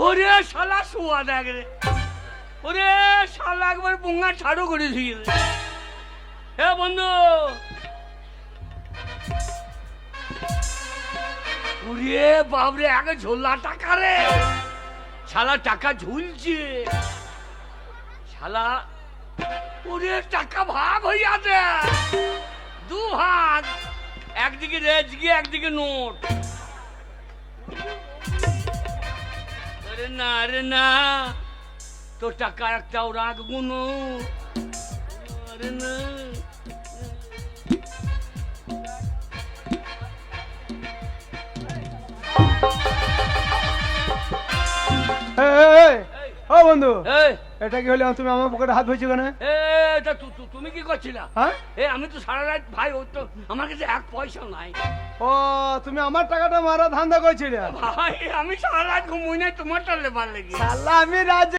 ওরে শালা শোয়া দেখ রে, ওরে শালা একবার পুঙ্গা ছাড়ো করে দিয়ে হে বন্ধু। ওরে বাবরে আগে ঝোলা টাকা রে, শালা টাকা ঝুলছে শালা। ওরে টাকা ভাগ হয়ে আছে, দু ভাগ, একদিকে রেজগি একদিকে নোট। আরে না রে না, তো টাকা একটাও রাখবো না। আরে না ও বন্ধু, এই এটা কি হলো? তুমি আমার পকেটে হাত ধরেছো কেন? এটা তুমি কি করছিলা? হ্যাঁ, আমি তো সারা রাত ভাই, ওই তো আমার কাছে এক পয়সা নাই ও তুমি আমার টাকাটা মারা ধান্দা করছিলে? ভাই। আমি সারা রাত ঘুমোই নাই তোমারটা লেবার লেগে। শালা আমি রাজ